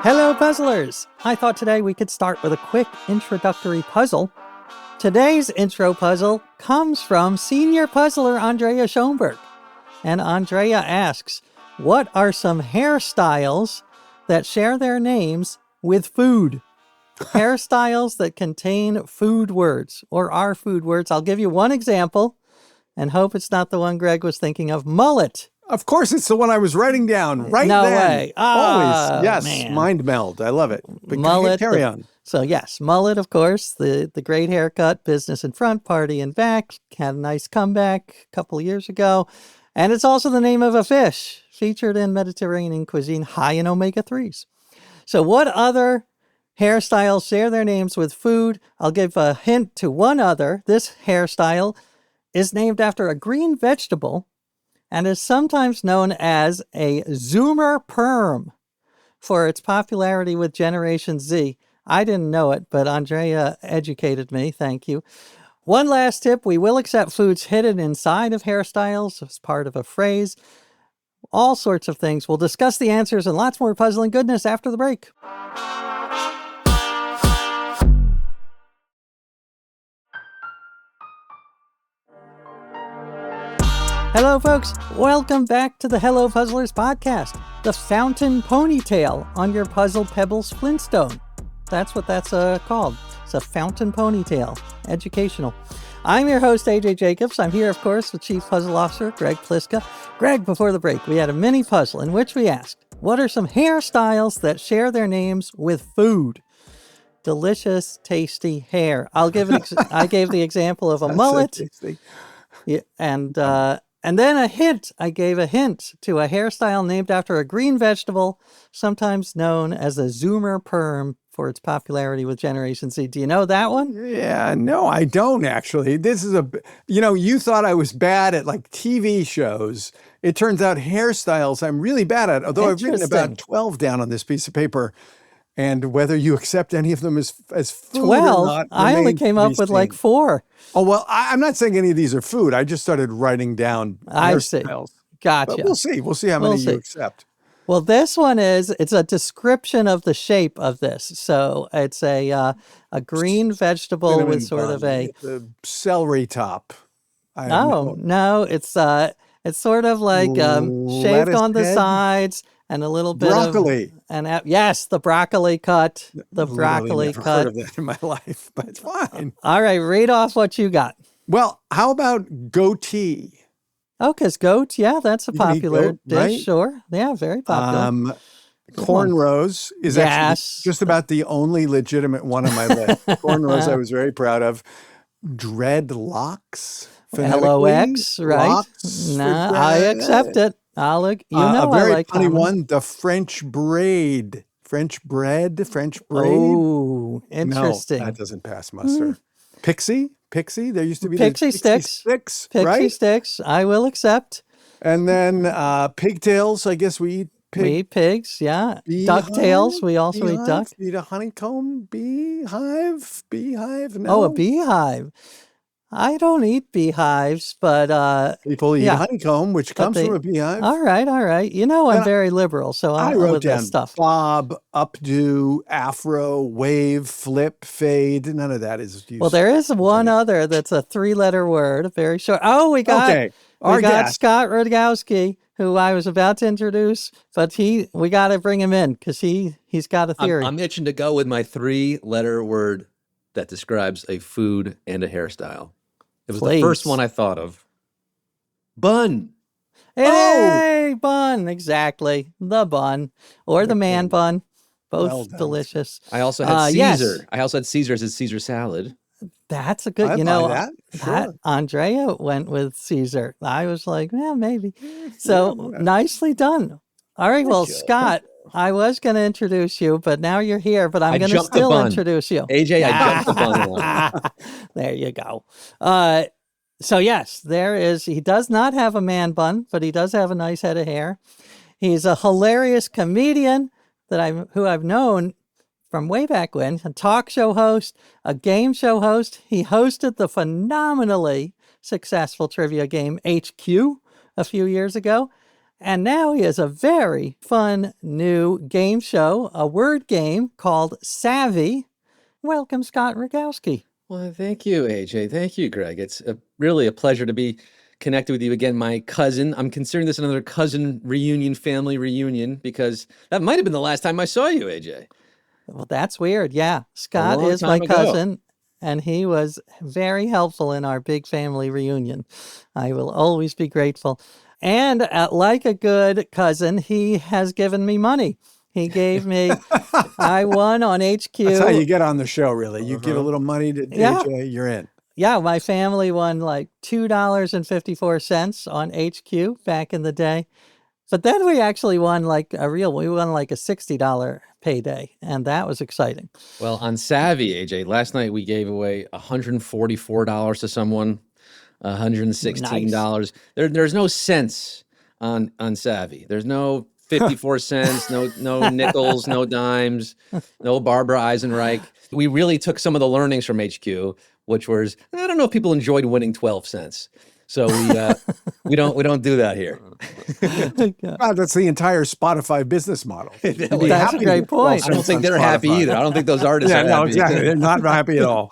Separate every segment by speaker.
Speaker 1: Hello, puzzlers! I thought today we could start with a quick introductory puzzle. Today's intro puzzle comes from senior puzzler Andrea Schoenberg. And Andrea asks, what are some hairstyles that share their names with food? Hairstyles that contain food words or are food words. I'll give you one example and hope it's not the one Greg was thinking of. Mullet.
Speaker 2: Of course, it's the one I was writing down right
Speaker 1: No
Speaker 2: then.
Speaker 1: way.
Speaker 2: Always. Yes.
Speaker 1: Man.
Speaker 2: Mind meld. I love it. But
Speaker 1: Mullet.
Speaker 2: carry on.
Speaker 1: So yes, mullet, of course, the great haircut, business in front, party in back. Had a nice comeback a couple of years ago. And it's also the name of a fish featured in Mediterranean cuisine, high in omega-3s. So what other hairstyles share their names with food? I'll give a hint to one other. This hairstyle is named after a green vegetable and is sometimes known as a Zoomer perm for its popularity with Generation Z. I didn't know it, but Andrea educated me. Thank you. One last tip, we will accept foods hidden inside of hairstyles as part of a phrase. All sorts of things. We'll discuss the answers and lots more puzzling goodness after the break. Hello, folks. Welcome back to the Hello Puzzlers podcast, the fountain ponytail on your Puzzle Pebbles Flintstone. That's what that's called. It's a fountain ponytail, educational. I'm your host, AJ Jacobs. I'm here, of course, with Chief Puzzle Officer Greg Pliska. Greg, before the break, we had a mini puzzle in which we asked, what are some hairstyles that share their names with food? Delicious, tasty hair. I gave the example of a mullet.
Speaker 2: So
Speaker 1: Yeah, and then a hint. I gave a hint to a hairstyle named after a green vegetable, sometimes known as a Zoomer perm for its popularity with Generation Z. Do you know that one?
Speaker 2: Yeah, no, I don't actually. This is you thought I was bad at like TV shows. It turns out hairstyles I'm really bad at, although I've written about 12 down on this piece of paper. And whether you accept any of them as food
Speaker 1: 12?
Speaker 2: or not.
Speaker 1: I only came up with like 4.
Speaker 2: Oh, well, I'm not saying any of these are food. I just started writing down hairstyles.
Speaker 1: Gotcha.
Speaker 2: But we'll see. We'll see how many you accept.
Speaker 1: Well, this one it's a description of the shape of this. So it's a green vegetable with sort of a
Speaker 2: celery top.
Speaker 1: No, it's sort of like shaved on the sides and a little bit
Speaker 2: broccoli.
Speaker 1: Yes, the broccoli cut. The broccoli
Speaker 2: never
Speaker 1: cut.
Speaker 2: Heard of that in my life, but it's fine.
Speaker 1: All right, read off what you got.
Speaker 2: Well, how about goatee?
Speaker 1: Oh, because goat, yeah, that's a popular dish,
Speaker 2: right?
Speaker 1: Sure. Yeah, very popular.
Speaker 2: Cornrows is actually just about the only legitimate one on my list. Cornrows I was very proud of. Dreadlocks.
Speaker 1: LOX, right? No, I accept it. A very
Speaker 2: funny one, the French braid. French braid.
Speaker 1: Oh, interesting.
Speaker 2: No, that doesn't pass muster. Pixie. There used to be
Speaker 1: Pixie sticks.
Speaker 2: Pixie
Speaker 1: sticks. I will accept.
Speaker 2: And then pigtails. I guess we eat pig.
Speaker 1: We eat pigs. Yeah. Ducktails. We also eat duck.
Speaker 2: Eat a honeycomb beehive. No.
Speaker 1: Oh, a beehive. I don't eat beehives, but
Speaker 2: people eat honeycomb, which comes from a beehive. All
Speaker 1: right. You know, I'm very liberal, so
Speaker 2: I wrote
Speaker 1: with
Speaker 2: down
Speaker 1: this stuff.
Speaker 2: Bob, updo, afro, wave, flip, fade. None of that is used.
Speaker 1: Well, there is one other that's a 3-letter word, very short. Oh, we got Scott Rogowsky, who I was about to introduce, but we got to bring him in because he's got a theory.
Speaker 3: I'm itching to go with my 3-letter word that describes a food and a hairstyle. It was the first one I thought of. Bun.
Speaker 1: Hey, bun. Exactly. The bun or the man bun. Both delicious.
Speaker 3: I also had Caesar. Yes. I also had Caesar as Caesar salad.
Speaker 1: That's a good, Andrea went with Caesar. I was like, maybe. So nicely done. All right. Well, Scott, I was going to introduce you, but now you're here, but I'm going to still introduce you.
Speaker 3: AJ, I jumped the bun.
Speaker 1: There you go. So yes, he does not have a man bun, but he does have a nice head of hair. He's a hilarious comedian who I've known from way back when, a talk show host, a game show host. He hosted the phenomenally successful trivia game HQ a few years ago. And now he has a very fun new game show, a word game called Savvy. Welcome, Scott Rogowsky.
Speaker 3: Well, thank you, AJ. Thank you, Greg. It's really a pleasure to be connected with you again. My cousin, I'm considering this another cousin reunion, family reunion, because that might have been the last time I saw you, AJ.
Speaker 1: Well, that's weird. Yeah. Scott is my cousin, and he was very helpful in our big family reunion. I will always be grateful. And like a good cousin, he has given me money. He gave me, I won on HQ.
Speaker 2: That's how you get on the show, really. You give a little money to AJ, you're in.
Speaker 1: Yeah, my family won like $2.54 on HQ back in the day. But then we actually won like a $60 payday, and that was exciting.
Speaker 3: Well, on Savvy, AJ, last night we gave away $144 to someone, $116. Nice. There's no cents on Savvy. There's no 54 cents, no nickels, no dimes, no Barbara Eisenreich. We really took some of the learnings from HQ, which was, I don't know if people enjoyed winning 12 cents. So we don't do that here.
Speaker 2: That's the entire Spotify business model.
Speaker 1: That's a great point.
Speaker 3: I don't think they're happy either. I don't think those artists are happy.
Speaker 2: No, exactly. They're not happy at all.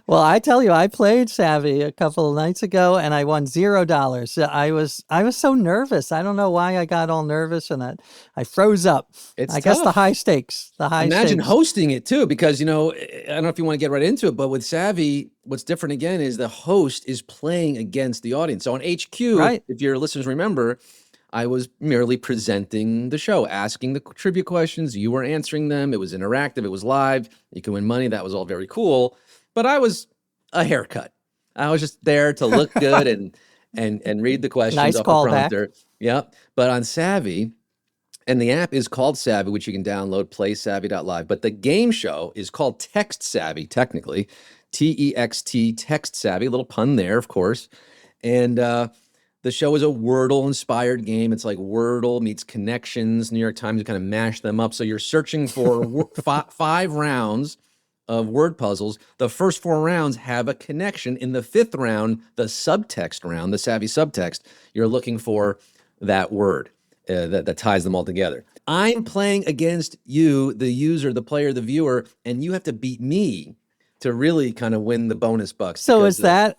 Speaker 1: Well, I tell you, I played Savvy a couple of nights ago, and I won $0. I was so nervous. I don't know why I got all nervous, and I froze up. I guess the high stakes.
Speaker 3: Imagine hosting it too, because I don't know if you want to get right into it, but with Savvy, what's different again is the host is playing against the audience. So on HQ, if your listeners remember, I was merely presenting the show, asking the trivia questions. You were answering them. It was interactive. It was live. You can win money. That was all very cool. But I was a haircut. I was just there to look good and read the questions
Speaker 1: nice
Speaker 3: off the prompter. Yep. But on Savvy, and the app is called Savvy, which you can download, playsavvy.live. But the game show is called TextSavvy, technically. TEXT, TextSavvy, a little pun there, of course. And the show is a Wordle-inspired game. It's like Wordle meets Connections. New York Times kind of mashed them up. So you're searching for 5 rounds of word puzzles. The first 4 rounds have a connection. In the 5th round, the subtext round, the Savvy subtext, you're looking for that word that ties them all together. I'm playing against you, the user, the player, the viewer, and you have to beat me to really kind of win the bonus bucks.
Speaker 1: So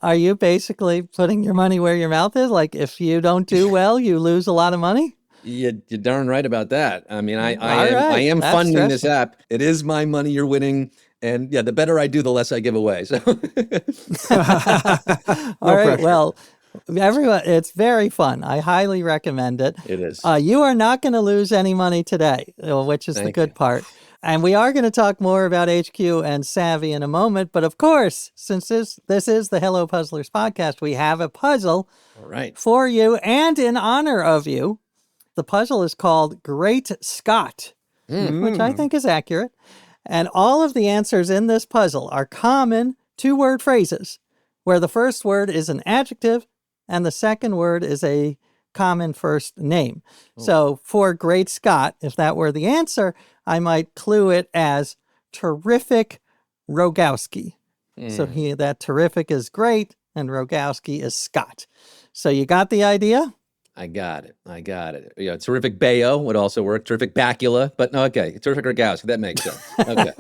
Speaker 1: are you basically putting your money where your mouth is? Like if you don't do well, you lose a lot of money?
Speaker 3: You're darn right about that. I mean, I am funding this app. It is my money you're winning. And yeah, the better I do, the less I give away. So,
Speaker 1: all right. Well, everyone, it's very fun. I highly recommend it.
Speaker 3: It is.
Speaker 1: You are not going to lose any money today, which is the good part. And we are going to talk more about HQ and Savvy in a moment. But of course, since this is the Hello Puzzlers podcast, we have a puzzle for you and in honor of you. The puzzle is called Great Scott, which I think is accurate. And all of the answers in this puzzle are common 2-word phrases, where the first word is an adjective and the second word is a common first name. So for Great Scott, if that were the answer, I might clue it as terrific Rogowsky. So that terrific is great and Rogowsky is Scott. So you got the idea?
Speaker 3: I got it. Yeah, terrific Bayo would also work. Terrific Bacula, but no, okay. Terrific Rogowsky, that makes sense. Okay.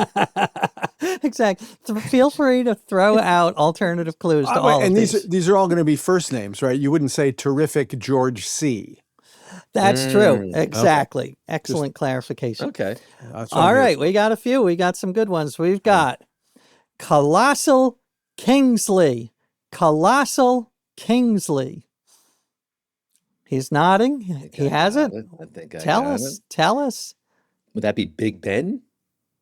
Speaker 1: Exactly. So feel free to throw out alternative clues to all of these.
Speaker 2: And these are all going to be first names, right? You wouldn't say terrific George C.
Speaker 1: That's true. Exactly. Okay. Excellent clarification.
Speaker 3: Okay.
Speaker 1: All right. We got a few. We got some good ones. We've got Colossal Kingsley. Colossal Kingsley. He's nodding. He has it.
Speaker 3: I think
Speaker 1: Tell us.
Speaker 3: Would that be Big Ben?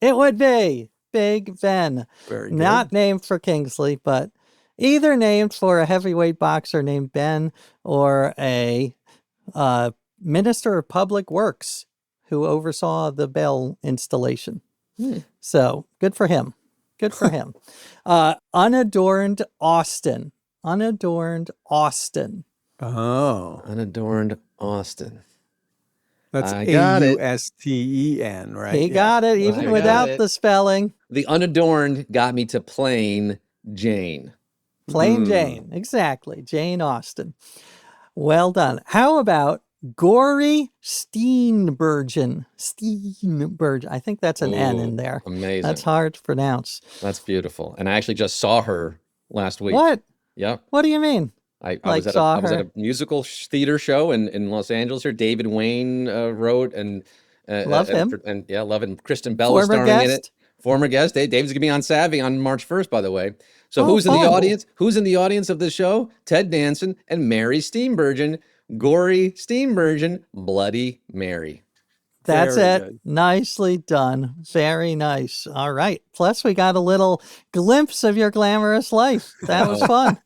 Speaker 1: It would be Big Ben.
Speaker 2: Very good.
Speaker 1: Not named for Kingsley, but either named for a heavyweight boxer named Ben or a minister of public works who oversaw the bell installation. So good for him. Good for him. Unadorned Austin. Unadorned Austin.
Speaker 2: Oh.
Speaker 3: Unadorned Austin.
Speaker 2: That's AUSTEN, right?
Speaker 1: He got it, even without the spelling.
Speaker 3: The unadorned got me to plain Jane.
Speaker 1: Plain Jane, exactly. Jane Austen. Well done. How about Gory Steenburgen. I think that's an N in there.
Speaker 3: Amazing.
Speaker 1: That's hard to pronounce.
Speaker 3: That's beautiful. And I actually just saw her last week.
Speaker 1: What?
Speaker 3: Yeah.
Speaker 1: What do you mean?
Speaker 3: I was at a musical theater show in Los Angeles here. David Wayne wrote and
Speaker 1: love him.
Speaker 3: And yeah, love it. And Kristen Bell was starring in it. Former guest. Dave's gonna be on Savvy on March 1st, by the way. So who's in the audience? Who's in the audience of this show? Ted Danson and Mary Steenburgen. Gory Steenburgen, Bloody Mary.
Speaker 1: That's it. Good. Nicely done. Very nice. All right. Plus, we got a little glimpse of your glamorous life. That was fun.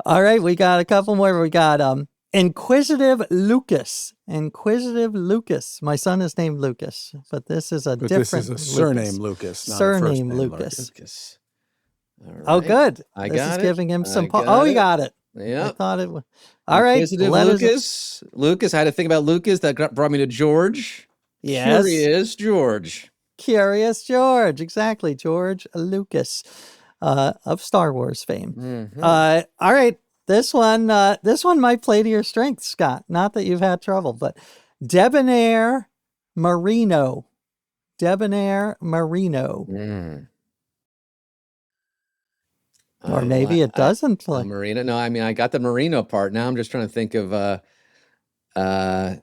Speaker 1: All right. We got a couple more. We got Inquisitive Lucas. Inquisitive Lucas. My son is named Lucas, but this is different.
Speaker 2: This is a surname Lucas, not
Speaker 1: surname
Speaker 2: a first name
Speaker 1: Lucas.
Speaker 2: All right.
Speaker 1: Oh, good.
Speaker 3: I
Speaker 1: this
Speaker 3: got
Speaker 1: is
Speaker 3: it.
Speaker 1: Giving him some. You got it.
Speaker 3: Yeah.
Speaker 1: I thought it was. All right.
Speaker 3: Lucas. Lucas. I had to think about Lucas. That brought me to George.
Speaker 1: Yes.
Speaker 3: Curious George.
Speaker 1: Curious George. Exactly. George Lucas of Star Wars fame.
Speaker 3: Mm-hmm.
Speaker 1: All right. This one might play to your strengths, Scott. Not that you've had trouble, but Debonair Marino. Debonair Marino.
Speaker 3: Mm.
Speaker 1: Or maybe it doesn't play.
Speaker 3: Marino. No, I mean, I got the Marino part. Now I'm just trying to think of, debonair.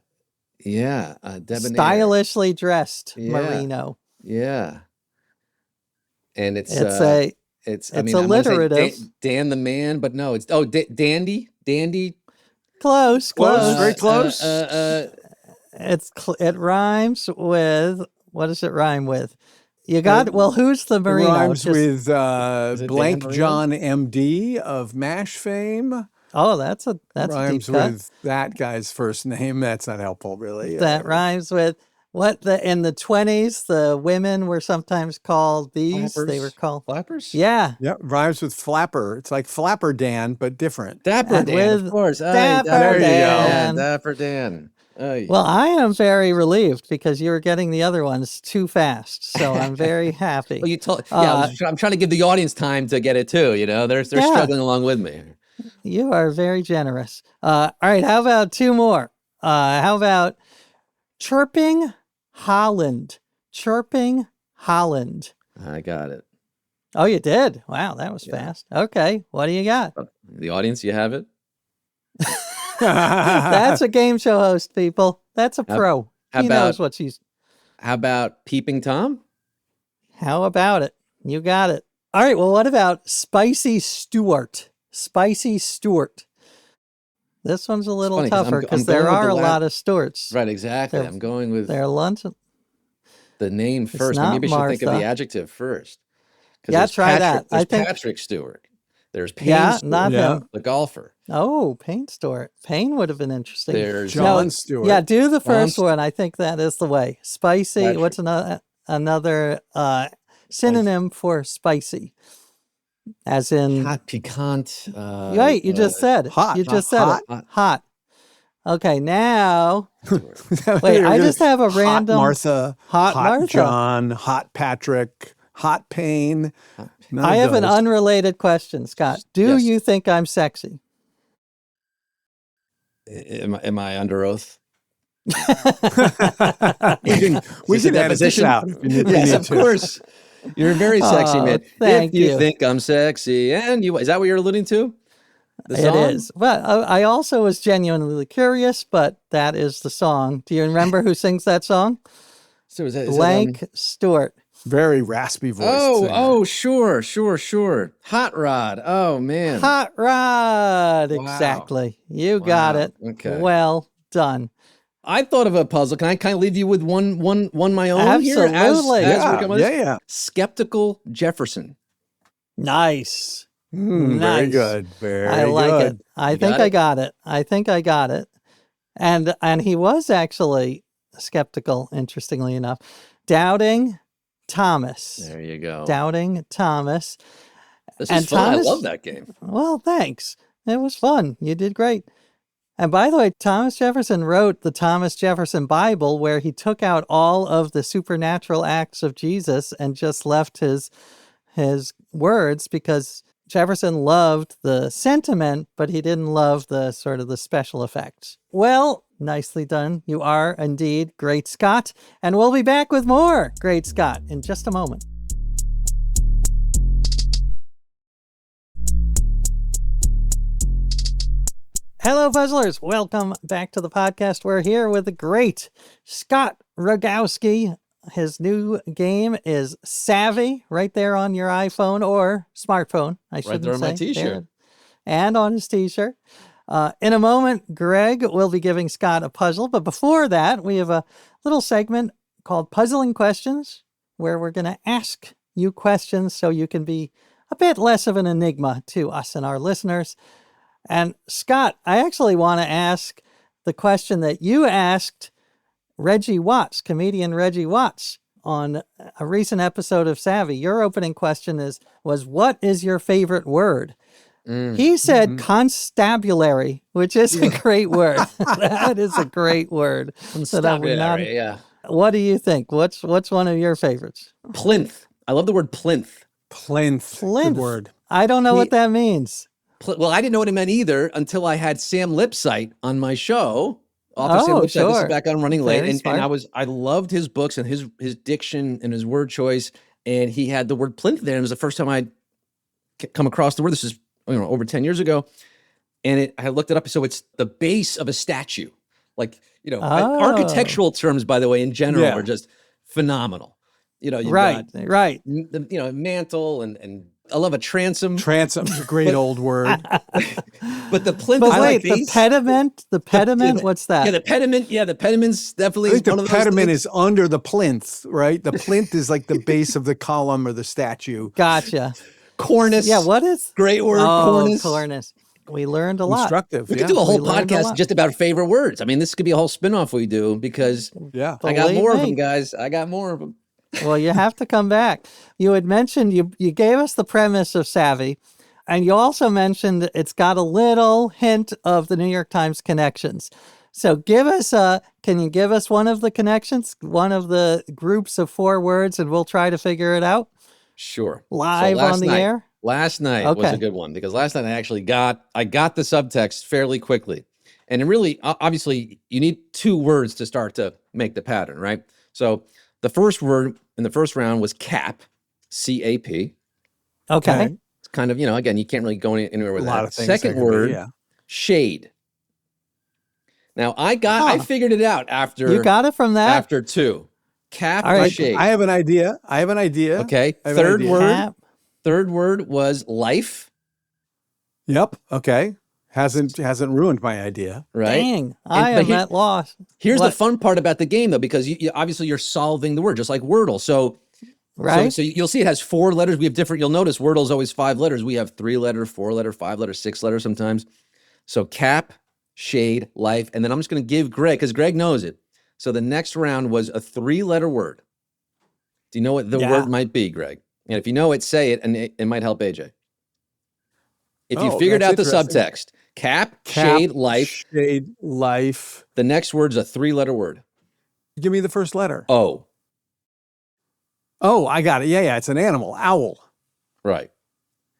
Speaker 1: Stylishly dressed Marino.
Speaker 3: Yeah. And it's
Speaker 1: alliterative.
Speaker 3: Dan the man, but no, it's, Dandy.
Speaker 1: Close.
Speaker 2: Very close.
Speaker 1: It rhymes with, what does it rhyme with? You got who's the Marino?
Speaker 2: It rhymes with Blank John MD of MASH fame.
Speaker 1: Oh, that's
Speaker 2: rhymes
Speaker 1: a deep cut.
Speaker 2: with that guy's first name. That's not helpful, really.
Speaker 1: That rhymes with in the 1920s, the women were sometimes called these.
Speaker 3: Flappers.
Speaker 1: They were called
Speaker 3: flappers.
Speaker 1: Yeah.
Speaker 2: Yeah, rhymes with flapper. It's like Flapper Dan, but different.
Speaker 3: Dapper Dan, of course.
Speaker 1: Dapper
Speaker 2: Dan.
Speaker 3: Yeah, Dapper Dan.
Speaker 1: Well, I am very relieved because you were getting the other ones too fast. So I'm very happy.
Speaker 3: Well, you told, I'm trying to give the audience time to get it too. You know, they're struggling along with me.
Speaker 1: You are very generous. All right. How about two more? How about Chirping Holland? Chirping Holland.
Speaker 3: I got it.
Speaker 1: Oh, you did? Wow, that was fast. Okay. What do you got?
Speaker 3: The audience, you have it?
Speaker 1: That's a game show host, people. That's a pro. He knows what she's.
Speaker 3: How about Peeping Tom?
Speaker 1: How about it? You got it. All right. Well, what about Spicy Stuart? Spicy Stuart. This one's a little tougher because there are a lot of Stuarts.
Speaker 3: Right, exactly. I'm going with
Speaker 1: the
Speaker 3: name first. Maybe I should think of the adjective first.
Speaker 1: Yeah, try that.
Speaker 3: I think Patrick Stewart. There's Payne Stewart,
Speaker 1: not him.
Speaker 3: The golfer.
Speaker 1: Oh, Payne Stewart. Payne would have been interesting.
Speaker 2: There's John Stewart.
Speaker 1: Yeah, do the first one. I think that is the way. Spicy. Patrick. What's another synonym for spicy? As in
Speaker 3: hot, piquant.
Speaker 1: Right, you just said
Speaker 2: hot.
Speaker 1: You just said it. Hot. Okay, now wait. I just have a random
Speaker 2: Martha,
Speaker 1: hot Martha,
Speaker 2: John, hot Patrick, hot Payne.
Speaker 1: I have an unrelated question, Scott. Do you think I'm sexy?
Speaker 3: Am I under oath?
Speaker 2: we can edit this out.
Speaker 3: Yes, of course. You're very sexy, man.
Speaker 1: Thank
Speaker 3: you. Think I'm sexy, and is that what you're alluding to?
Speaker 1: It is. Well, I also was genuinely curious, but that is the song. Do you remember who sings that song?
Speaker 3: So is
Speaker 1: Blank Stewart.
Speaker 2: Very raspy voice.
Speaker 3: Oh, sure. Hot Rod. Oh, man.
Speaker 1: Hot Rod. Wow. Exactly. You got it.
Speaker 3: Okay.
Speaker 1: Well done.
Speaker 3: I thought of a puzzle. Can I kind of leave you with one my own
Speaker 1: Absolutely.
Speaker 3: here?
Speaker 2: Yeah.
Speaker 3: Skeptical Jefferson.
Speaker 1: Nice.
Speaker 2: Nice. Very good.
Speaker 1: I like it. I think I got it. And he was actually skeptical, interestingly enough. Doubting Thomas.
Speaker 3: There you go.
Speaker 1: Doubting Thomas.
Speaker 3: This is fun. Thomas, I love that game.
Speaker 1: Well, thanks. It was fun. You did great. And by the way, Thomas Jefferson wrote the Thomas Jefferson Bible, where he took out all of the supernatural acts of Jesus and just left his words, because Jefferson loved the sentiment, but he didn't love the sort of the special effects. Well, nicely done. You are indeed Great Scott. And we'll be back with more Great Scott in just a moment. Hello, puzzlers. Welcome back to the podcast. We're here with the great Scott Rogowsky. His new game is Savvy, right there on your iPhone or smartphone, I should say.
Speaker 3: Right there on my T-shirt.
Speaker 1: And on his T-shirt. In a moment, Greg will be giving Scott a puzzle. But before that, we have a little segment called Puzzling Questions, where we're going to ask you questions so you can be a bit less of an enigma to us and our listeners. And Scott, I actually want to ask the question that you asked Reggie Watts, comedian Reggie Watts, on a recent episode of Savvy. Your opening question was, what is your favorite word? He said constabulary, which is a great word. That is a great word.
Speaker 3: Constabulary, yeah.
Speaker 1: What do you think? What's one of your favorites?
Speaker 3: Plinth. I love the word plinth.
Speaker 2: Plinth. Good word.
Speaker 1: I don't know what that means.
Speaker 3: Well, I didn't know what it meant either until I had Sam Lipsyte on my show. Author Sam Lipsyte. This is back on Running Late. And I loved his books and his diction and his word choice. And he had the word plinth there. And it was the first time I'd come across the word. This is over 10 years ago. And I looked it up. So it's the base of a statue. Like, architectural terms, by the way, in general are just phenomenal. You've got, mantle and I love a transom.
Speaker 2: Transom's a great old word.
Speaker 3: But the plinth is
Speaker 1: wait, the pediment, what's that?
Speaker 3: Yeah, the pediment's definitely
Speaker 2: I think
Speaker 3: one
Speaker 2: the
Speaker 3: of those
Speaker 2: pediment
Speaker 3: things.
Speaker 2: is under the plinth, right? The plinth is like the base of the column or the statue.
Speaker 1: Gotcha.
Speaker 3: Cornice.
Speaker 1: Yeah, what is?
Speaker 3: Great word, cornice.
Speaker 1: Cornice. We learned a lot.
Speaker 2: Instructive.
Speaker 3: We could do a whole podcast just about favorite words. I mean, this could be a whole spinoff we do because I got more of them, guys. I got more of them.
Speaker 1: Well, you have to come back. You had mentioned, you gave us the premise of Savvy, and you also mentioned it's got a little hint of the New York Times connections. So can you give us one of the connections, one of the groups of 4 words, and we'll try to figure it out?
Speaker 3: Sure.
Speaker 1: Live on the air?
Speaker 3: Last night was a good one because last night I actually got the subtext fairly quickly. And it really, obviously, you need 2 words to start to make the pattern, right? So the first word in the first round was cap, C-A-P.
Speaker 1: Okay.
Speaker 3: It's kind of, again, you can't really go anywhere with
Speaker 2: a
Speaker 3: that.
Speaker 2: lot of things.
Speaker 3: Second word, shade. Now, I figured it out after.
Speaker 1: You got it from that?
Speaker 3: After 2. Cap
Speaker 1: and
Speaker 3: shade.
Speaker 2: I have an idea.
Speaker 3: Okay. Third word was life.
Speaker 2: Yep. Okay. Hasn't ruined my idea.
Speaker 3: Right.
Speaker 1: Dang, I am at loss.
Speaker 3: Here's the fun part about the game, though, because obviously you're solving the word, just like Wordle. So you'll see it has 4 letters. We have different. You'll notice Wordle is always 5 letters. We have 3-letter, 4-letter, 5-letter, 6-letter sometimes. So cap, shade, life, and then I'm just going to give Greg because Greg knows it. So the next round was a 3-letter word. Do you know what the word might be, Greg? And if you know it, say it, and it might help AJ. If you figured out the subtext. Cap, shade, life.
Speaker 2: Shade, life.
Speaker 3: The next word's a 3-letter word.
Speaker 2: Give me the first letter.
Speaker 3: O.
Speaker 2: Oh, I got it. Yeah. It's an animal. Owl.
Speaker 3: Right.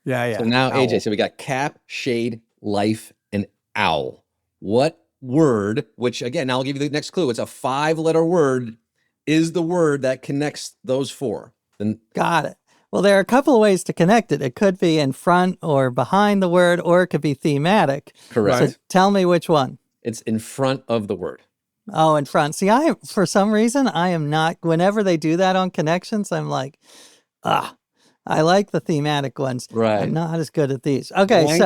Speaker 2: Yeah.
Speaker 3: So now,
Speaker 2: owl.
Speaker 3: AJ, so we got cap, shade, life, and owl. What word, which again, now I'll give you the next clue. It's a 5-letter word, is the word that connects those 4. Then
Speaker 1: Got it. Well, there are a couple of ways to connect it. It could be in front or behind the word, or it could be thematic.
Speaker 3: Correct.
Speaker 1: So tell me which one.
Speaker 3: It's in front of the word.
Speaker 1: Oh, in front. See, for some reason, I am not, whenever they do that on connections, I'm like, I like the thematic ones.
Speaker 3: Right.
Speaker 1: I'm not as good at these. Okay,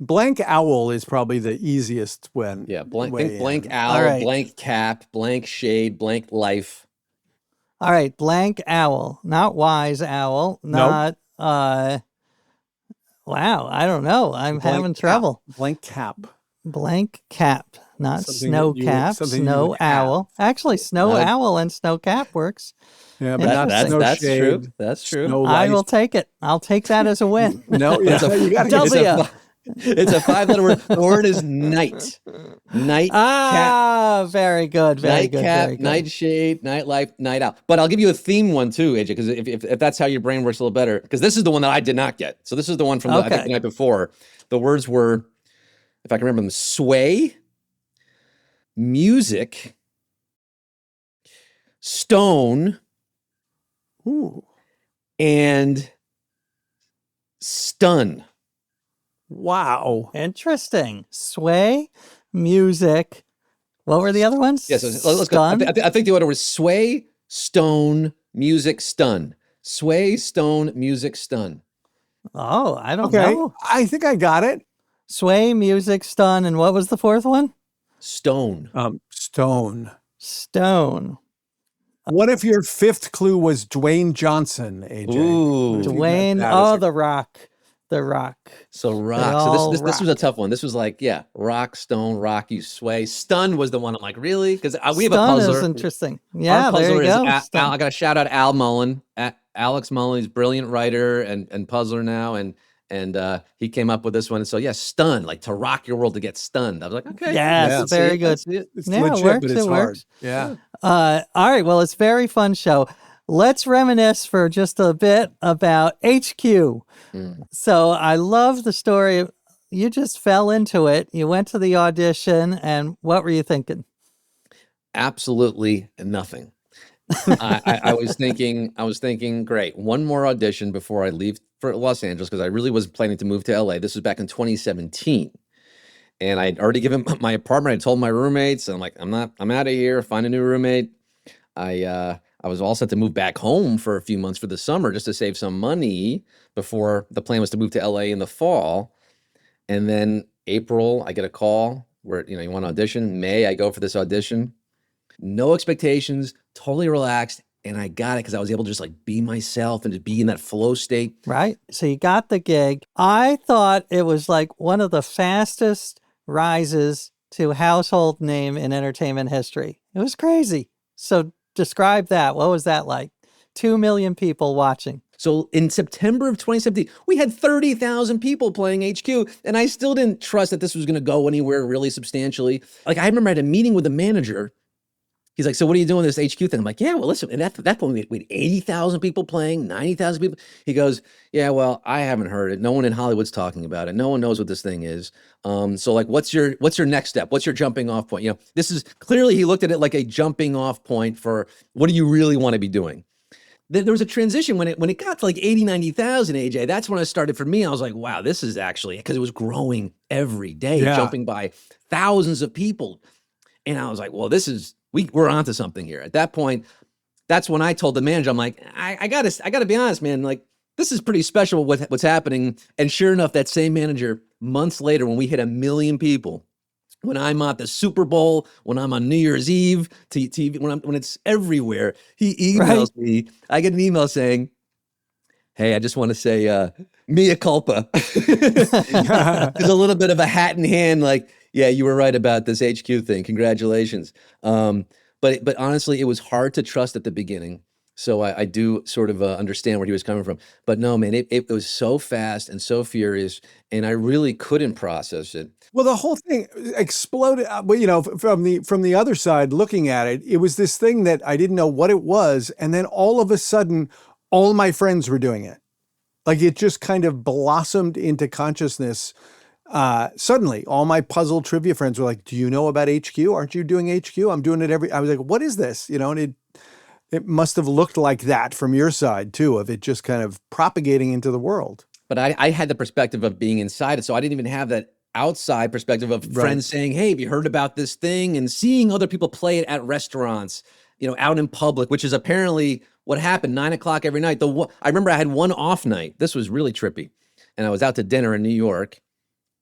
Speaker 2: blank owl is probably the easiest one.
Speaker 3: Yeah, blank owl,
Speaker 1: right.
Speaker 3: Blank cap, blank shade, blank life.
Speaker 1: All right, blank owl, not wise owl, not, wow, I don't know. I'm having trouble.
Speaker 2: Blank cap.
Speaker 1: Blank cap, not
Speaker 2: Something
Speaker 1: snow
Speaker 2: that you-
Speaker 1: cap,
Speaker 2: something you
Speaker 1: snow
Speaker 2: would have.
Speaker 1: owl. Actually, snow
Speaker 3: Not-
Speaker 1: owl and snow cap works.
Speaker 2: Yeah, but
Speaker 1: Interesting.
Speaker 2: not
Speaker 3: That's
Speaker 2: shade,
Speaker 3: true. That's true.
Speaker 2: snow
Speaker 1: I
Speaker 2: life.
Speaker 1: will take it. I'll take that as a win.
Speaker 2: No, you got to get
Speaker 1: W.
Speaker 3: It's a 5-letter word. The word is night. Nightcap.
Speaker 1: Very good. Very
Speaker 3: Nightcap,
Speaker 1: good. Very good.
Speaker 3: nightshade, nightlife, night out. But I'll give you a theme one too, AJ, because if that's how your brain works a little better, because this is the one that I did not get. So this is the one from I think the night before. The words were, if I can remember them, sway, music, stone, and stun.
Speaker 2: Wow.
Speaker 1: Interesting. Sway, music. What were the other ones?
Speaker 3: Yeah, so let's go. I think the order was sway, stone, music, stun. Sway, stone, music, stun.
Speaker 1: Oh, I don't know.
Speaker 2: I think I got it.
Speaker 1: Sway, music, stun, and what was the fourth one?
Speaker 3: Stone.
Speaker 2: Stone.
Speaker 1: Stone.
Speaker 2: What if your fifth clue was Dwayne Johnson, AJ?
Speaker 3: Ooh.
Speaker 1: Dwayne. The Rock. The Rock.
Speaker 3: So rock. So this was a tough one. This was like, rock, stone, rock, you sway. Stun was the one. I'm like, really? Because we have a puzzler.
Speaker 1: Stun is interesting. Yeah,
Speaker 3: our puzzler
Speaker 1: there you go.
Speaker 3: I got to shout out Al Mullen. Alex Mullen, he's a brilliant writer and puzzler now. And he came up with this one. So stun, like to rock your world, to get stunned. I was like, okay.
Speaker 1: Yes, very good.
Speaker 2: It's legit,
Speaker 1: it works,
Speaker 2: but it's hard.
Speaker 1: Works.
Speaker 2: Yeah.
Speaker 1: All right. Well, it's a very fun show. Let's reminisce for just a bit about HQ. So I love the story. You just fell into it. You went to the audition, and what were you thinking?
Speaker 3: Absolutely nothing. I was thinking, great, one more audition before I leave for Los Angeles, because I really was planning to move to LA. This was back in 2017. And I'd already given my apartment. I told my roommates, I'm like, I'm out of here, find a new roommate. I was all set to move back home for a few months for the summer just to save some money before the plan was to move to LA in the fall. And then April, I get a call where, you want to audition. May, I go for this audition. No expectations, totally relaxed. And I got it because I was able to just be myself and to be in that flow state.
Speaker 1: Right. So you got the gig. I thought it was like one of the fastest rises to household name in entertainment history. It was crazy. So describe that. What was that like? 2 million people watching.
Speaker 3: So in September of 2017, we had 30,000 people playing HQ, and I still didn't trust that this was going to go anywhere really substantially. I remember I had a meeting with a manager. He's like, so what are you doing with this HQ thing? I'm like, yeah, well, listen, and at that point, we had 80,000 people playing, 90,000 people. He goes, yeah, well, I haven't heard it. No one in Hollywood's talking about it. No one knows what this thing is. So what's your next step? What's your jumping off point? This is clearly, he looked at it like a jumping off point for what do you really want to be doing? There was a transition when it got to 80, 90,000, AJ. That's when it started for me. I was like, wow, this is actually, because it was growing every day, jumping by thousands of people. And I was like, well, we're onto something here. At that point, that's when I told the manager, I'm like, I gotta be honest, man. This is pretty special with what's happening. And sure enough, that same manager, months later, when we hit 1 million people, when I'm at the Super Bowl, when I'm on New Year's Eve, TV, when it's everywhere, he emails me. I get an email saying, hey, I just want to say, mea culpa. There's a little bit of a hat in hand, yeah, you were right about this HQ thing. Congratulations. But honestly, it was hard to trust at the beginning. So I do sort of understand where he was coming from. But no, man, it was so fast and so furious, and I really couldn't process it.
Speaker 2: Well, the whole thing exploded. From the other side, looking at it, it was this thing that I didn't know what it was, and then all of a sudden, all my friends were doing it. It just kind of blossomed into consciousness. Suddenly, all my puzzle trivia friends were like, do you know about HQ? Aren't you doing HQ? I'm doing it I was like, what is this? And it must have looked like that from your side too, of it just kind of propagating into the world.
Speaker 3: But I had the perspective of being inside it. So I didn't even have that outside perspective of friends saying, hey, have you heard about this thing? And seeing other people play it at restaurants, out in public, which is apparently what happened 9 o'clock every night. I remember I had one off night. This was really trippy. And I was out to dinner in New York.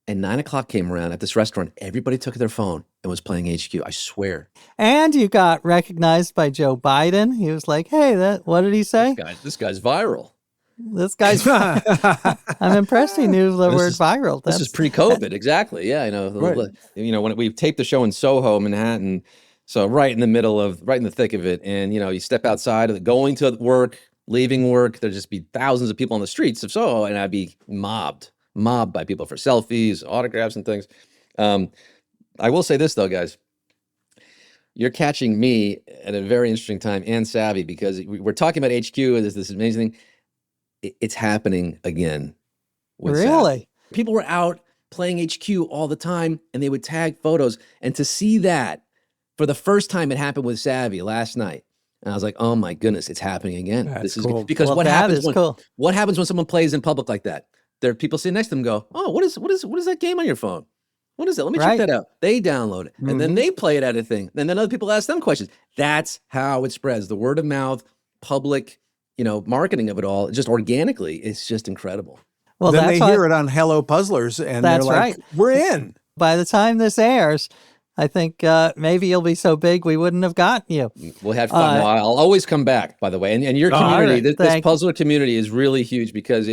Speaker 3: And 9 o'clock came around at this restaurant. Everybody took their phone and was playing HQ. I swear.
Speaker 1: And you got recognized by Joe Biden. He was like, hey, what did he say?
Speaker 3: This guy's viral.
Speaker 1: This guy's, I'm impressed he knew the word viral.
Speaker 3: This is pre-COVID. Exactly. Yeah. When we taped the show in Soho, Manhattan. So right in the thick of it. And, you step outside, going to work, leaving work, there'd just be thousands of people on the streets of Soho, and I'd be mobbed mobbed by people for selfies, autographs, and things. I will say this though, guys. You're catching me at a very interesting time and savvy, because we're talking about HQ and there's this amazing thing. It's happening again. With
Speaker 1: Really?
Speaker 3: Savvy. People were out playing HQ all the time and they would tag photos. And to see that for the first time, it happened with Savvy last night. And I was like, oh my goodness, it's happening again.
Speaker 2: That's
Speaker 3: This is
Speaker 2: cool.
Speaker 3: because
Speaker 1: Well,
Speaker 3: what
Speaker 1: that
Speaker 3: happens
Speaker 1: is
Speaker 3: when
Speaker 1: cool.
Speaker 3: what happens when someone plays in public like that? There are people sitting next to them go, oh, what is that game on your phone? What is it? Let me check
Speaker 1: Right.
Speaker 3: that out. They download it. And then they play it at a thing. And then other people ask them questions. That's how it spreads. The word of mouth, public, marketing of it all, just organically, it's just incredible.
Speaker 1: Well,
Speaker 2: then
Speaker 1: that's
Speaker 2: they hear it on Hello Puzzlers, and they're
Speaker 1: That's
Speaker 2: like,
Speaker 1: right.
Speaker 2: we're in.
Speaker 1: By the time this airs, I think maybe you'll be so big we wouldn't have gotten you.
Speaker 3: We'll have fun. No, I'll always come back, by the way. And your community,
Speaker 1: right.
Speaker 3: this puzzler community is really huge, because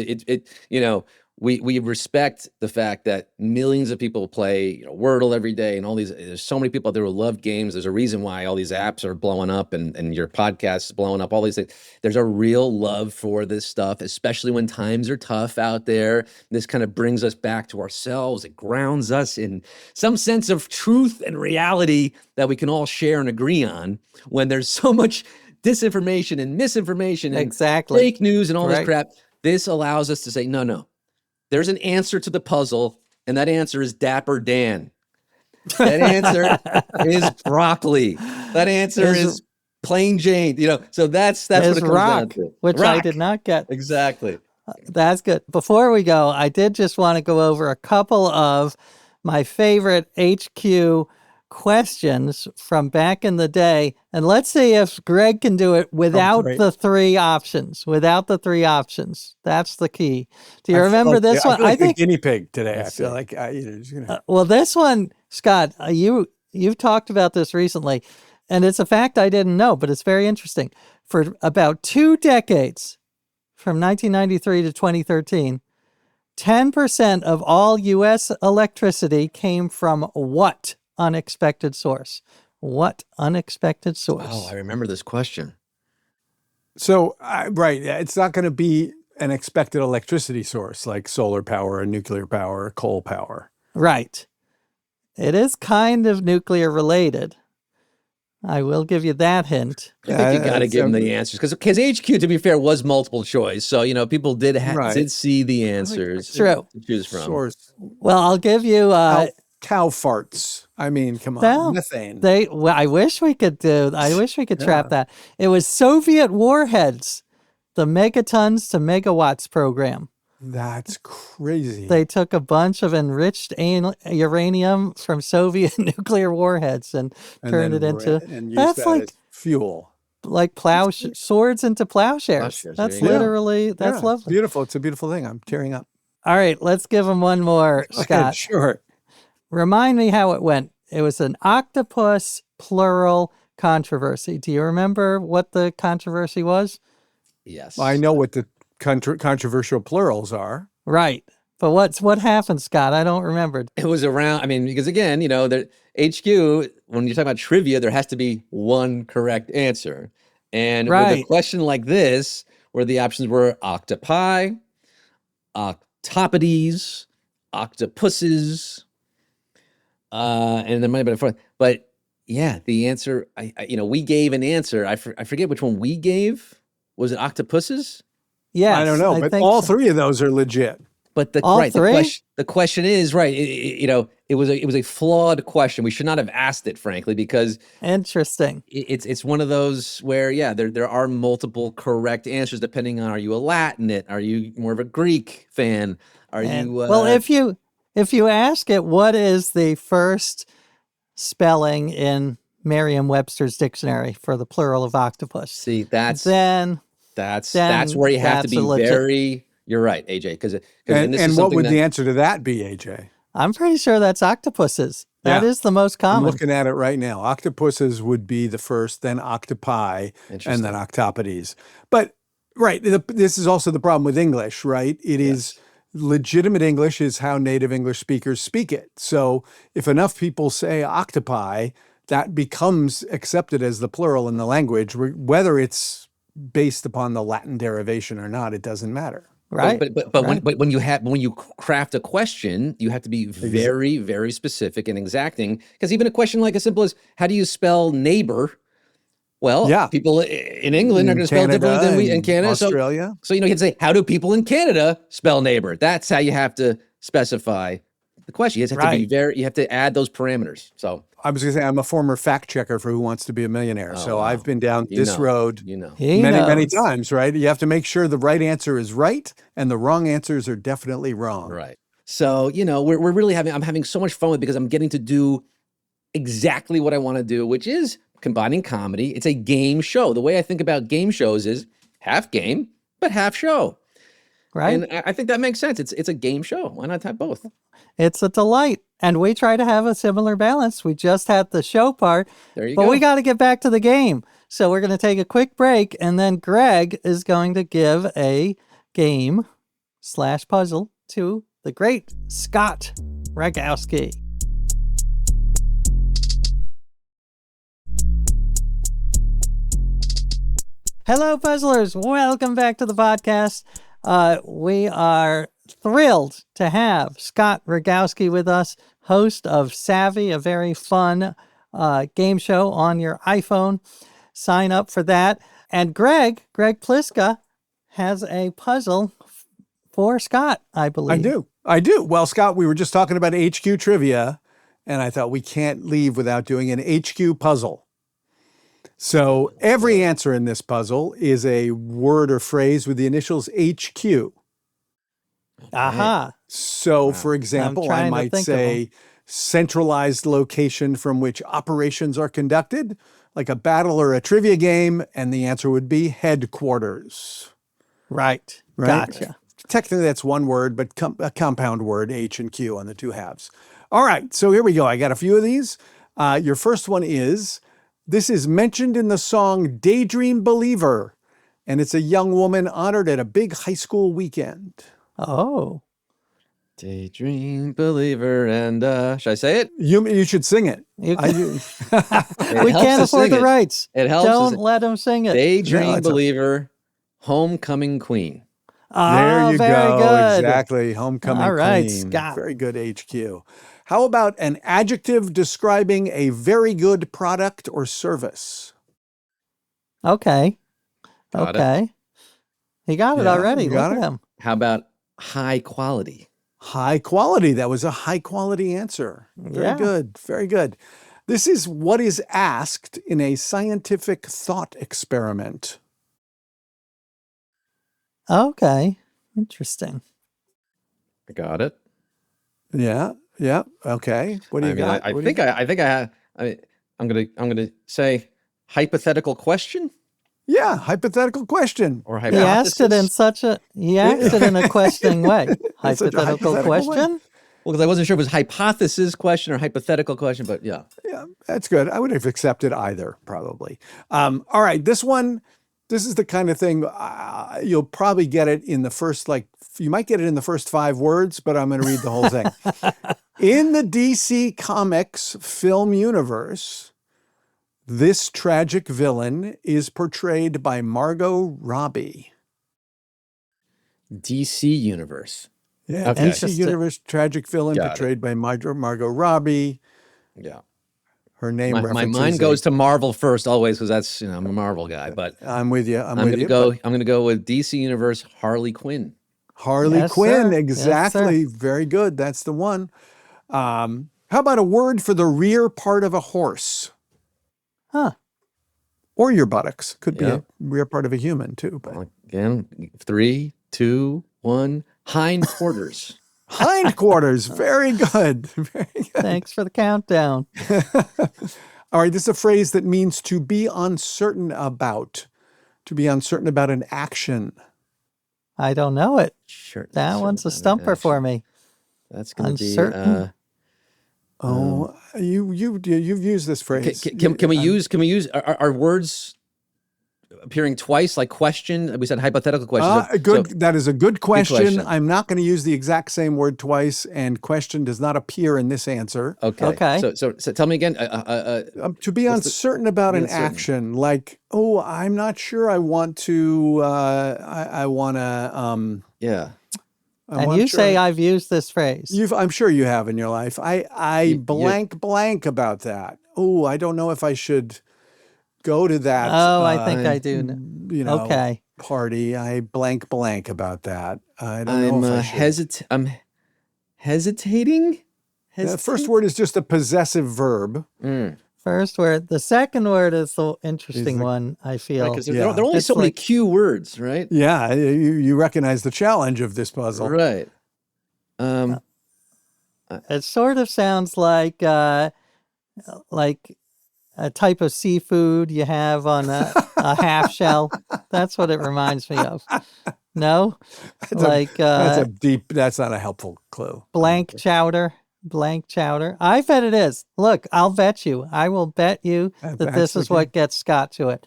Speaker 3: we respect the fact that millions of people play Wordle every day, and all these. There's so many people out there who love games. There's a reason why all these apps are blowing up, and your podcast is blowing up. All these things. There's a real love for this stuff, especially when times are tough out there. This kind of brings us back to ourselves. It grounds us in some sense of truth and reality that we can all share and agree on. When there's so much disinformation and misinformation and
Speaker 1: Exactly.
Speaker 3: fake news and all this
Speaker 1: Right.
Speaker 3: crap, this allows us to say, no. There's an answer to the puzzle, and that answer is Dapper Dan. That answer is broccoli. That answer is Plain Jane. So that's what it comes down to.
Speaker 1: Which I did not get.
Speaker 3: Exactly.
Speaker 1: That's good. Before we go, I did just want to go over a couple of my favorite HQ questions from back in the day. And let's see if Greg can do it without the three options. Without the three options. That's the key. Do you remember this one?
Speaker 2: I think a guinea pig today. I feel like
Speaker 1: well, this one, Scott, you've talked about this recently, and it's a fact I didn't know, but it's very interesting. For about 2 decades, from 1993 to 2013, 10% of all U.S. electricity came from what unexpected source? What unexpected source?
Speaker 3: Oh, I remember this question.
Speaker 2: So, right, it's not going to be an expected electricity source like solar power or nuclear power or coal power.
Speaker 1: Right. It is kind of nuclear related. I will give you that hint.
Speaker 3: I think you got to give them the answers, because HQ, to be fair, was multiple choice. So, people did see the answers
Speaker 1: True.
Speaker 3: to choose from.
Speaker 2: Source.
Speaker 1: Well, I'll give you
Speaker 2: cow farts. I mean, come on, methane.
Speaker 1: I wish we could trap that. It was Soviet warheads, the megatons to megawatts program.
Speaker 2: That's crazy.
Speaker 1: They took a bunch of enriched uranium from Soviet nuclear warheads and turned it into
Speaker 2: that's like as fuel,
Speaker 1: like swords into plowshares. That's literally lovely.
Speaker 2: Beautiful. It's a beautiful thing. I'm tearing up.
Speaker 1: All right, let's give him one more, Scott.
Speaker 2: Sure.
Speaker 1: Remind me how it went. It was an octopus plural controversy. Do you remember what the controversy was?
Speaker 3: Yes.
Speaker 2: Well, I know what the controversial plurals are.
Speaker 1: Right. But what happened, Scott? I don't remember.
Speaker 3: It was around, because again, the HQ, when you're talking about trivia, there has to be one correct answer. And with a question like this, where the options were octopi, octopodes, octopuses, and there might have been a fourth. But yeah, the answer, we gave an answer. I forget which one we gave. Was it octopuses?
Speaker 1: Yeah,
Speaker 2: I don't know, but all three of those are legit.
Speaker 3: But the question is it was a flawed question. We should not have asked it, frankly, because
Speaker 1: interesting.
Speaker 3: It's one of those where there are multiple correct answers depending on, are you a Latinate? Are you more of a Greek fan?
Speaker 1: Well, if you ask it, what is the first spelling in Merriam-Webster's dictionary for the plural of octopus?
Speaker 3: See, that's where you have to be very. You're right, AJ.
Speaker 2: And what would the answer to that be, AJ?
Speaker 1: I'm pretty sure that's octopuses. That is the most common.
Speaker 2: I'm looking at it right now. Octopuses would be the first, then octopi, and then octopodes. But this is also the problem with English, right? It is legitimate English is how native English speakers speak it. So if enough people say octopi, that becomes accepted as the plural in the language, whether it's based upon the Latin derivation or not, it doesn't matter.
Speaker 1: Right.
Speaker 3: But when you craft a question, you have to be very, very specific and exacting. Because even a question like as simple as how do you spell neighbor? Well, people in England are going to spell differently than we in Canada.
Speaker 2: Australia.
Speaker 3: So you can say, how do people in Canada spell neighbor? That's how you have to specify the question. You just have to be you have to add those parameters. So
Speaker 2: I was going to say, I'm a former fact checker for Who Wants to Be a Millionaire. So I've been down this road many times, right? You have to make sure the right answer is right and the wrong answers are definitely wrong.
Speaker 3: Right. So, we're really I'm having so much fun with it because I'm getting to do exactly what I want to do, which is combining comedy. It's a game show. The way I think about game shows is half game, but half show.
Speaker 1: Right.
Speaker 3: And I think that makes sense. It's a game show. Why not have both?
Speaker 1: It's a delight. And we try to have a similar balance. We just had the show part.
Speaker 3: There you go.
Speaker 1: But we got to get back to the game. So we're going to take a quick break, and then Greg is going to give a game/puzzle to the great Scott Rogowsky. Hello, puzzlers. Welcome back to the podcast. We are thrilled to have Scott Rogowsky with us, host of Savvy, a very fun game show on your iPhone. Sign up for that. And Greg Pliska, has a puzzle for Scott, I believe.
Speaker 2: I do. Well, Scott, we were just talking about HQ trivia, and I thought we can't leave without doing an HQ puzzle. So every answer in this puzzle is a word or phrase with the initials HQ.
Speaker 1: Aha.
Speaker 2: So, for example, I might say centralized location from which operations are conducted, like a battle or a trivia game, and the answer would be headquarters.
Speaker 1: Right. Gotcha.
Speaker 2: Technically, that's one word, but a compound word, H and Q on the two halves. All right, so here we go. I got a few of these. Your first one is, this is mentioned in the song Daydream Believer, and it's a young woman honored at a big high school weekend.
Speaker 1: Oh.
Speaker 3: Daydream Believer, and should I say it?
Speaker 2: You should sing it.
Speaker 1: We can't afford the rights.
Speaker 3: It helps.
Speaker 1: Don't let him sing it.
Speaker 3: Daydream Believer, Homecoming Queen.
Speaker 2: There you go.
Speaker 1: Good.
Speaker 2: Exactly. Homecoming
Speaker 1: All right,
Speaker 2: Queen.
Speaker 1: Scott.
Speaker 2: Very good HQ. How about an adjective describing a very good product or service?
Speaker 1: Okay.
Speaker 3: Got
Speaker 1: it. He got it already. Look
Speaker 2: at
Speaker 1: him.
Speaker 3: How about high quality?
Speaker 2: High quality. That was a high quality answer. Very good. Very good. This is what is asked in a scientific thought experiment.
Speaker 1: Okay. Interesting.
Speaker 3: I got it.
Speaker 2: Yeah. Okay. What do you got?
Speaker 3: I'm gonna say hypothetical question.
Speaker 2: Yeah, hypothetical question.
Speaker 3: Or
Speaker 2: hypothesis.
Speaker 1: He asked it in a questioning way. Hypothetical question?
Speaker 3: Well, because I wasn't sure if it was hypothesis question or hypothetical question, but yeah.
Speaker 2: Yeah, that's good. I would have accepted either, probably. All right, this is the kind of thing you'll probably get it in the first, you might get it in the first 5 words, but I'm going to read the whole thing. In the DC Comics film universe, this tragic villain is portrayed by Margot Robbie.
Speaker 3: DC universe.
Speaker 2: Yeah,
Speaker 3: okay.
Speaker 2: DC universe tragic villain portrayed by Margot Robbie.
Speaker 3: Yeah.
Speaker 2: Her name.
Speaker 3: My mind goes to Marvel first, always, because that's I'm a Marvel guy. But
Speaker 2: I'm with you. I'm
Speaker 3: gonna go with DC universe Harley Quinn.
Speaker 2: Harley Quinn, exactly. Yes, very good. That's the one. How about a word for the rear part of a horse?
Speaker 1: Huh.
Speaker 2: Or your buttocks. Could be a rear part of a human too. But
Speaker 3: again, 3, 2, 1. Hindquarters.
Speaker 2: Hindquarters. Very good. Very good.
Speaker 1: Thanks for the countdown.
Speaker 2: All right. This is a phrase that means to be uncertain about. To be uncertain about an action.
Speaker 1: I don't know it.
Speaker 3: Sure.
Speaker 1: That one's a stumper for me.
Speaker 3: That's going to be...
Speaker 2: you've used this phrase.
Speaker 3: Can we use our words appearing twice, like question. We said hypothetical question.
Speaker 2: Good. That is a good question.
Speaker 3: question.
Speaker 2: I'm not going to use the exact same word twice, and question does not appear in this answer.
Speaker 3: Okay. So tell me again.
Speaker 2: To be uncertain about an action, like, oh, I'm not sure I want to, I want to,
Speaker 3: yeah.
Speaker 1: And you say I've used this phrase.
Speaker 2: I'm sure you have in your life. I blank about that. Oh, I don't know if I should go to that.
Speaker 1: Oh, I think I do. Okay.
Speaker 2: Party. I blank about that. I don't know if I should.
Speaker 3: I'm hesitating.
Speaker 2: The first word is just a possessive verb.
Speaker 1: First word. The second word is the interesting one, I feel.
Speaker 3: Because there are only so many Q words, right?
Speaker 2: Yeah, you recognize the challenge of this puzzle.
Speaker 3: Right.
Speaker 1: It sort of sounds like a type of seafood you have on a half shell. That's what it reminds me of. No?
Speaker 2: That's not a helpful clue.
Speaker 1: Blank chowder. I bet it is. Look, I'll bet you. I will bet you that this is what gets Scott to it.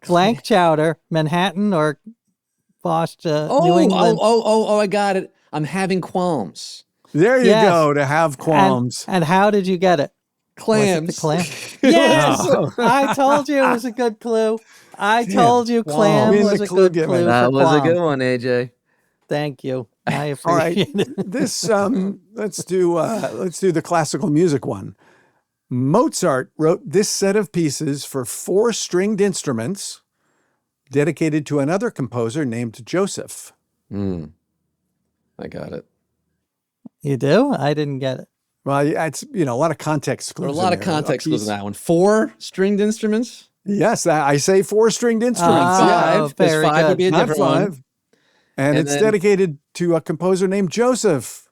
Speaker 1: Blank chowder, Manhattan or Boston, New England.
Speaker 3: Oh, I got it. I'm having qualms.
Speaker 2: There you go, to have qualms.
Speaker 1: And how did you get it?
Speaker 3: Clams.
Speaker 1: Was it the clam? Yes! I told you it was a good clue. I told you clam was a good clue.
Speaker 3: That was a good one, AJ.
Speaker 1: Thank you. I appreciate it.
Speaker 2: This let's do the classical music one. Mozart wrote this set of pieces for 4 stringed instruments, dedicated to another composer named Joseph.
Speaker 3: I got it.
Speaker 1: You do? I didn't get it.
Speaker 2: Well, it's a lot of context clues.
Speaker 3: There are a lot of context clues in that one. 4 stringed instruments.
Speaker 2: Yes, I say 4 stringed instruments.
Speaker 3: 5. Because 5 would be a different one.
Speaker 2: And it's dedicated to a composer named Joseph.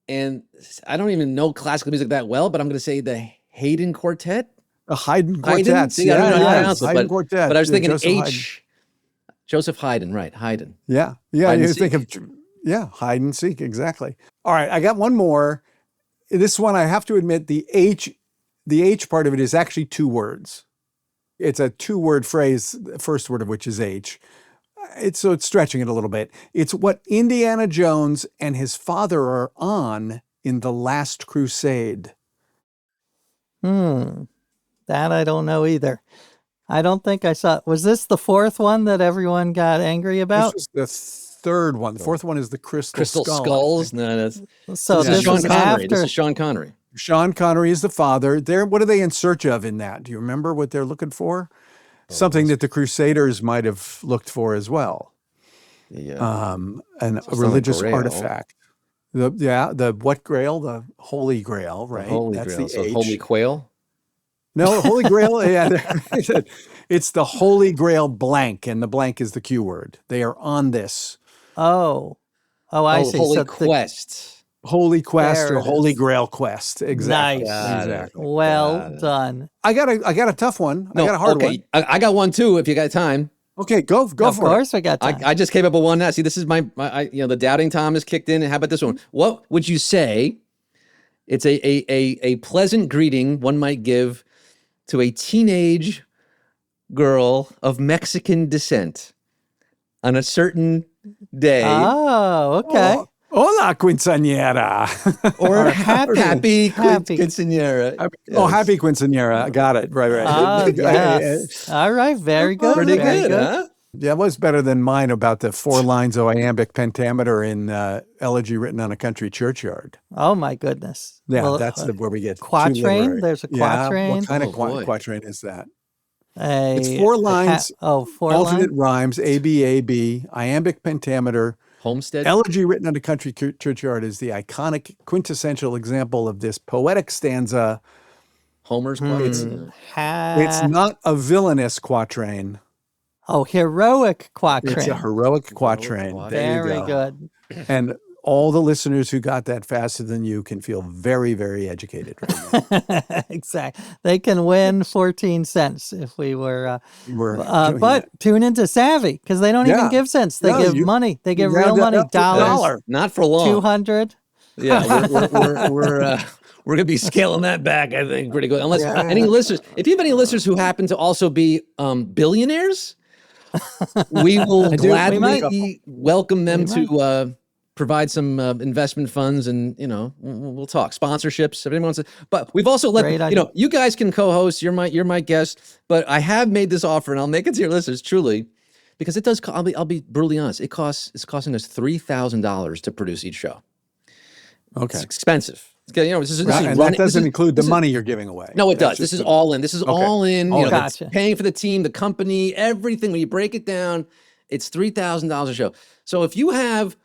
Speaker 3: And I don't even know classical music that well, but I'm going to say the Haydn Quartet.
Speaker 2: A Haydn Quartet.
Speaker 3: See, I don't know how to pronounce it,
Speaker 2: Haydn Quartet.
Speaker 3: But I was thinking
Speaker 2: Joseph
Speaker 3: Joseph Haydn, right? Haydn.
Speaker 2: Yeah. You think of hide and seek, exactly. All right, I got one more. This one, I have to admit, the H part of it is actually 2 words. It's a 2-word phrase, the first word of which is H. It's stretching it a little bit. It's what Indiana Jones and his father are on in The Last Crusade.
Speaker 1: That I don't know either. I don't think I saw. Was this the 4th one that everyone got angry about?
Speaker 2: This was the 3rd one. The 4th one is the Crystal
Speaker 3: Skulls. No, that's
Speaker 1: so.
Speaker 3: This is Sean Connery.
Speaker 1: After...
Speaker 3: This is Sean Connery.
Speaker 2: Sean Connery is the father. What are they in search of in that? Do you remember what they're looking for? Something that the Crusaders might have looked for as well. Yeah. A religious artifact. The what Grail? The Holy Grail, right?
Speaker 3: That's the H. Holy Quail?
Speaker 2: No, Holy Grail. Yeah, it's the Holy Grail blank, and the blank is the Q word. They are on this.
Speaker 1: I see.
Speaker 3: Holy Quest.
Speaker 2: Holy Quest or Holy Grail Quest. Exactly.
Speaker 1: Nice.
Speaker 2: Exactly.
Speaker 1: Well done.
Speaker 2: I got a tough one. I got a hard one.
Speaker 3: I got one too if you got time.
Speaker 2: Okay, go for it.
Speaker 1: Of course we got time.
Speaker 3: I just came up with one now. See, this is my the doubting Tom has kicked in. And how about this one? What would you say? It's a pleasant greeting one might give to a teenage girl of Mexican descent on a certain day.
Speaker 1: Oh, okay.
Speaker 2: Hola, quinceañera.
Speaker 3: Or happy quinceañera.
Speaker 2: Happy quinceañera. Got it. Right.
Speaker 1: Oh, yes. All right. Very good.
Speaker 3: Pretty good, huh?
Speaker 2: Yeah, it was better than mine about the 4 lines of iambic pentameter in Elegy Written on a Country Churchyard.
Speaker 1: Oh, my goodness.
Speaker 2: Yeah, that's where we get
Speaker 1: quatrain. There's a quatrain.
Speaker 2: What kind of quatrain is that?
Speaker 1: It's
Speaker 2: It's 4 lines.
Speaker 1: 4
Speaker 2: alternate rhymes, A-B, iambic pentameter.
Speaker 3: Homestead.
Speaker 2: Elegy Written on a Country Churchyard is the iconic, quintessential example of this poetic stanza.
Speaker 3: Homer's quatrain.
Speaker 2: It's not a villainous quatrain.
Speaker 1: Oh, heroic quatrain.
Speaker 2: It's a heroic quatrain.
Speaker 1: Very good.
Speaker 2: And all the listeners who got that faster than you can feel very, very educated right now.
Speaker 1: Exactly. They can win 14 cents if we were. But tune into Savvy because they don't even give cents. They give money. They give real money. Dollars.
Speaker 3: Not for long.
Speaker 1: 200.
Speaker 3: Yeah, we're gonna be scaling that back. I think pretty good. Unless any listeners, if you have any listeners who happen to also be billionaires. We will
Speaker 2: I do.
Speaker 3: gladly welcome them to provide some investment funds, and we'll talk sponsorships if anyone wants to. But we've also let you guys can co-host. You're my guest, but I have made this offer, and I'll make it to your listeners truly, because it does. I'll be brutally honest. It's costing us $3,000 to produce each show.
Speaker 2: Okay,
Speaker 3: it's expensive.
Speaker 2: And that doesn't include the money you're giving away.
Speaker 3: No, it does. This is all in. This is all in.
Speaker 1: Gotcha.
Speaker 3: Paying for the team, the company, everything. When you break it down, it's $3,000 a show. So if you have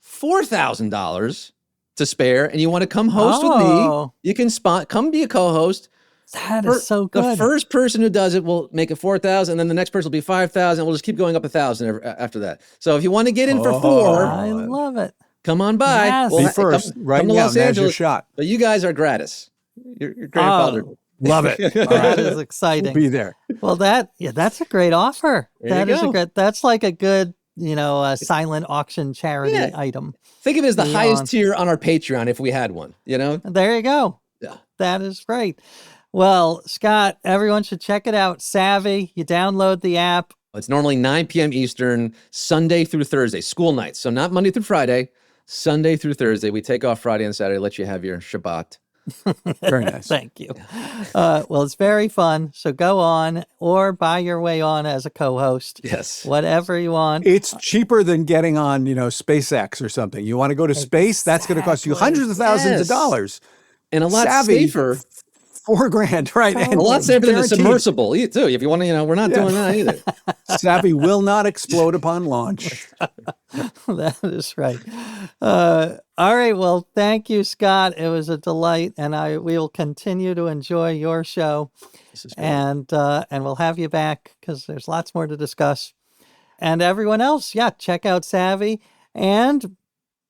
Speaker 3: $4,000 to spare and you want to come host with me, you can come be a co-host.
Speaker 1: That is so good.
Speaker 3: The first person who does it will make it 4,000, and then the next person will be 5,000. We'll just keep going up 1,000 after that. So if you want to get in for 4,
Speaker 1: I love it.
Speaker 3: come on by.
Speaker 1: Yes.
Speaker 2: Be first, right now.
Speaker 3: Los
Speaker 2: Now's
Speaker 3: Angeles.
Speaker 2: your shot.
Speaker 3: But you guys are gratis. Your grandfather.
Speaker 2: Love it. All
Speaker 1: That
Speaker 2: right.
Speaker 1: is exciting.
Speaker 2: We'll be there.
Speaker 1: Well, that's a great offer.
Speaker 3: There you go.
Speaker 1: That's like a good, silent auction charity item.
Speaker 3: Think of it as the highest tier on our Patreon if we had one,
Speaker 1: There you go.
Speaker 3: Yeah.
Speaker 1: That is great. Well, Scott, everyone should check it out. Savvy, you download the app.
Speaker 3: It's normally 9 p.m. Eastern, Sunday through Thursday, school nights. So not Monday through Friday, Sunday through Thursday. We take off Friday and Saturday, let you have your Shabbat.
Speaker 2: Very nice.
Speaker 1: Thank you. Well, it's very fun. So go on or buy your way on as a co-host.
Speaker 3: Yes.
Speaker 1: Whatever you want.
Speaker 2: It's cheaper than getting on, SpaceX or something. You want to go to space? That's going to cost you hundreds of thousands of dollars.
Speaker 3: And a lot safer.
Speaker 2: $4,000, right? And
Speaker 3: a lot safer than a
Speaker 2: guaranteed.
Speaker 3: submersible, too. If you want to, we're not doing that either.
Speaker 2: Savvy will not explode upon launch.
Speaker 1: That is right. All right. Well, thank you, Scott. It was a delight, and we will continue to enjoy your show, and we'll have you back because there's lots more to discuss. And everyone else, check out Savvy, and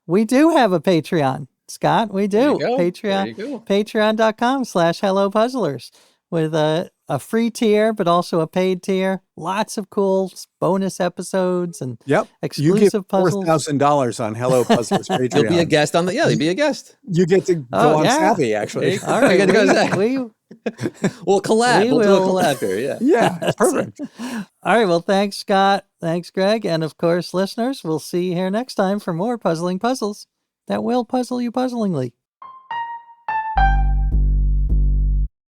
Speaker 1: we do have a Patreon. Scott, we do. Patreon.com/HelloPuzzlers with a free tier, but also a paid tier. Lots of cool bonus episodes and exclusive puzzles.
Speaker 2: You get $4,000 on Hello Puzzlers Patreon.
Speaker 3: You'll be a guest on you'll be a guest.
Speaker 2: You get to go on Savvy, actually.
Speaker 1: All right.
Speaker 3: We'll collab. We'll do a collab here,
Speaker 2: Yeah, it's perfect.
Speaker 1: All right. Well, thanks, Scott. Thanks, Greg. And of course, listeners, we'll see you here next time for more puzzling puzzles that will puzzle you puzzlingly.